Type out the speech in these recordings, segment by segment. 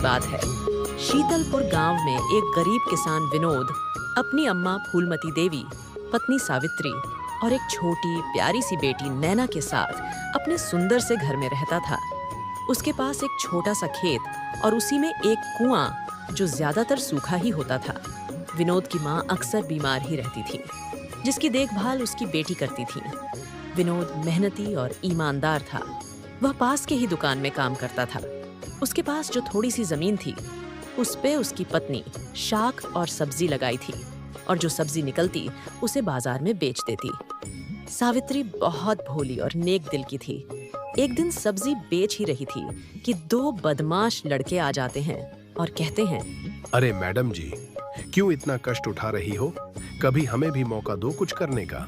बात है। शीतलपुर गांव में एक गरीब किसान विनोद अपनी अम्मा फूलमती देवी, पत्नी सावित्री और एक छोटी प्यारी सी बेटी नैना के साथ अपने सुंदर से घर में रहता था। उसके पास एक छोटा सा खेत और उसी में एक कुआं जो ज्यादातर सूखा ही होता था। विनोद की माँ अक्सर बीमार ही रहती थी, जिसकी देखभाल उसकी बेटी करती थी। विनोद मेहनती और ईमानदार था। वह पास के ही दुकान में काम करता था। उसके पास जो थोड़ी सी जमीन थी, उस पे उसकी पत्नी शाक और सब्जी लगाई थी और जो सब्जी निकलती उसे बाजार में बेच देती। सावित्री बहुत भोली और नेक दिल की थी। एक दिन सब्जी बेच ही रही थी कि दो बदमाश लड़के आ जाते हैं और कहते हैं, अरे मैडम जी, क्यों इतना कष्ट उठा रही हो? कभी हमें भी मौका दो कुछ करने का।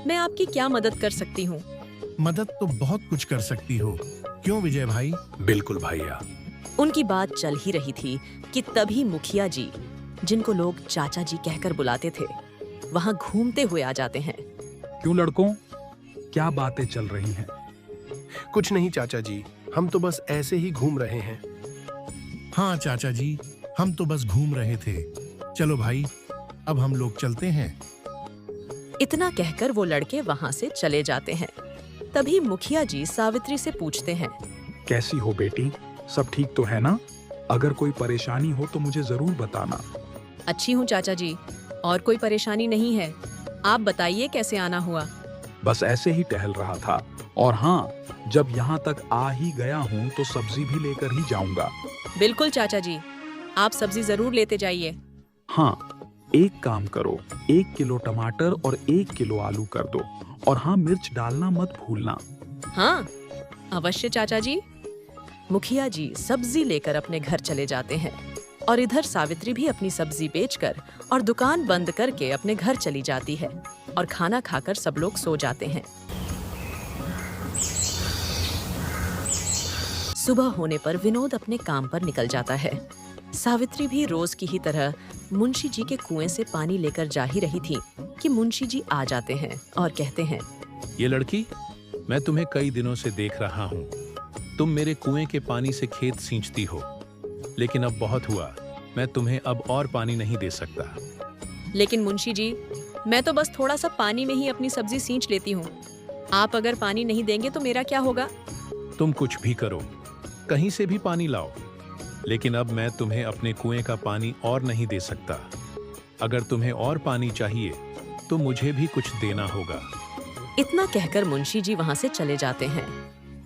मैं आपकी क्या मदद कर सकती हूँ? मदद तो बहुत कुछ कर सकती हो, क्यों विजय भाई? बिल्कुल भैया। उनकी बात चल ही रही थी कि तभी मुखिया जी, जिनको लोग चाचा जी कहकर बुलाते थे, वहां घूमते हुए आ जाते हैं। क्यों लड़कों, क्या बातें चल रही हैं? कुछ नहीं चाचा जी, हम तो बस ऐसे ही घूम रहे हैं। हाँ चाचा जी, हम तो बस घूम रहे थे। चलो भाई, अब हम लोग चलते हैं। इतना कहकर वो लड़के वहां से चले जाते हैं। तभी मुखिया जी सावित्री से पूछते हैं, कैसी हो बेटी, सब ठीक तो है ना? अगर कोई परेशानी हो तो मुझे जरूर बताना। अच्छी हूँ चाचा जी, और कोई परेशानी नहीं है। आप बताइए कैसे आना हुआ? बस ऐसे ही टहल रहा था, और हाँ, जब यहाँ तक आ ही गया हूँ तो सब्जी भी लेकर ही जाऊंगा। बिल्कुल चाचा जी, आप सब्जी जरूर लेते जाइए। हाँ, एक काम करो, 1 किलो टमाटर और 1 किलो आलू कर दो, और हाँ, मिर्च डालना मत भूलना। हाँ अवश्य चाचा जी। मुखिया जी सब्जी लेकर अपने घर चले जाते हैं और इधर सावित्री भी अपनी सब्जी बेचकर और दुकान बंद करके अपने घर चली जाती है और खाना खाकर सब लोग सो जाते हैं। सुबह होने पर विनोद अपने काम पर निकल जाता है। सावित्री भी रोज की ही तरह मुंशी जी के कुएं से पानी लेकर जा ही रही थी कि मुंशी जी आ जाते हैं और कहते हैं, ये लड़की, मैं तुम्हें कई दिनों से देख रहा हूँ। तुम मेरे कुएं के पानी से खेत सींचती हो, लेकिन अब बहुत हुआ, मैं तुम्हें अब और पानी नहीं दे सकता। लेकिन मुंशी जी, मैं तो बस थोड़ा सा पानी में ही अपनी सब्जी सींच लेती हूँ। आप अगर पानी नहीं देंगे तो मेरा क्या होगा? तुम कुछ भी करो, कहीं से भी पानी लाओ, लेकिन अब मैं तुम्हें अपने कुएं का पानी और नहीं दे सकता। अगर तुम्हें और पानी चाहिए तो मुझे भी कुछ देना होगा। इतना कहकर मुंशी जी वहां से चले जाते हैं।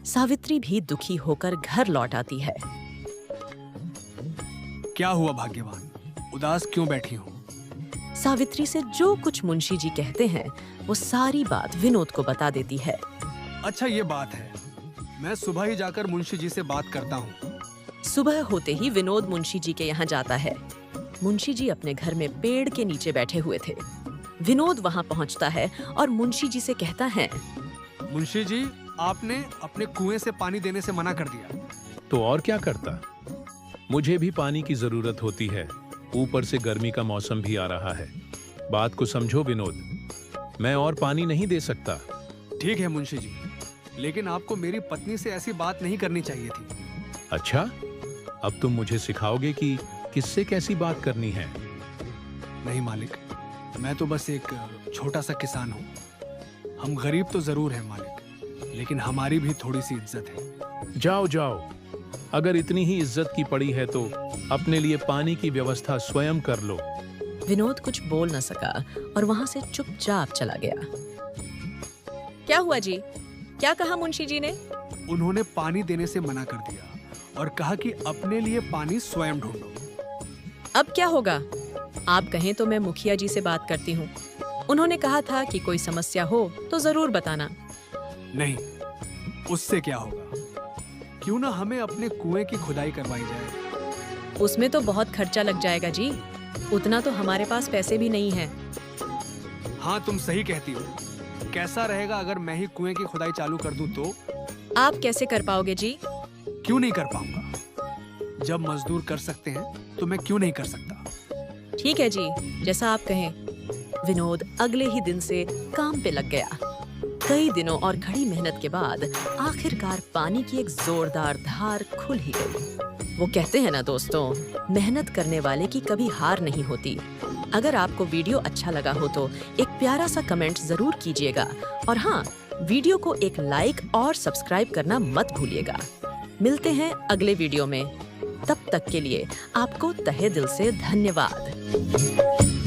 सावित्री भी दुखी होकर घर लौट आती है। क्या हुआ भाग्यवान, उदास क्यों बैठी हो? सावित्री से जो कुछ मुंशी जी कहते हैं वो सारी बात विनोद को बता देती है। अच्छा ये बात है, मैं सुबह ही जाकर मुंशी जी से बात करता हूँ। सुबह होते ही विनोद मुंशी जी के यहाँ जाता है। मुंशी जी अपने घर में पेड़ के नीचे बैठे हुए थे। विनोद वहाँ पहुँचता है और मुंशी जी से कहता है, मुंशी जी, आपने अपने कुएं से पानी देने से मना कर दिया। तो और क्या करता, मुझे भी पानी की जरूरत होती है। ऊपर से गर्मी का मौसम भी आ रहा है। बात को समझो विनोद, मैं और पानी नहीं दे सकता। ठीक है मुंशी जी, लेकिन आपको मेरी पत्नी से ऐसी बात नहीं करनी चाहिए थी। अच्छा, अब तुम मुझे सिखाओगे कि किससे कैसी बात करनी है? नहीं मालिक, मैं तो बस एक छोटा सा किसान हूँ। हम गरीब तो जरूर हैं मालिक, लेकिन हमारी भी थोड़ी सी इज्जत है। जाओ जाओ, अगर इतनी ही इज्जत की पड़ी है तो अपने लिए पानी की व्यवस्था स्वयं कर लो। विनोद कुछ बोल न सका और वहां से चुपचाप चला गया। क्या हुआ जी? क्या कहा मुंशी जी ने? उन्होंने पानी देने से मना कर दिया और कहा कि अपने लिए पानी स्वयं ढूंढो। अब क्या होगा? आप कहें तो मैं मुखिया जी से बात करती हूँ। उन्होंने कहा था कि कोई समस्या हो तो जरूर बताना। नहीं, उससे क्या होगा? क्यों ना हमें अपने कुएं की खुदाई करवाई जाए। उसमें तो बहुत खर्चा लग जाएगा जी, उतना तो हमारे पास पैसे भी नहीं है। हाँ तुम सही कहती हो। कैसा रहेगा अगर मैं ही कुएं की खुदाई चालू कर दूं तो? आप कैसे कर पाओगे जी? क्यों नहीं कर पाऊंगा? जब मजदूर कर सकते हैं तो मैं क्यों नहीं कर सकता? ठीक है जी, जैसा आप कहें। विनोद अगले ही दिन से काम पे लग गया। कई दिनों और कड़ी मेहनत के बाद आखिरकार पानी की एक जोरदार धार खुल ही गई। वो कहते हैं ना दोस्तों, मेहनत करने वाले की कभी हार नहीं होती। अगर आपको वीडियो अच्छा लगा हो तो एक प्यारा सा कमेंट जरूर कीजिएगा और हाँ, वीडियो को एक लाइक और सब्सक्राइब करना मत भूलिएगा। मिलते हैं अगले वीडियो में। तब तक के लिए आपको तहे दिल से धन्यवाद।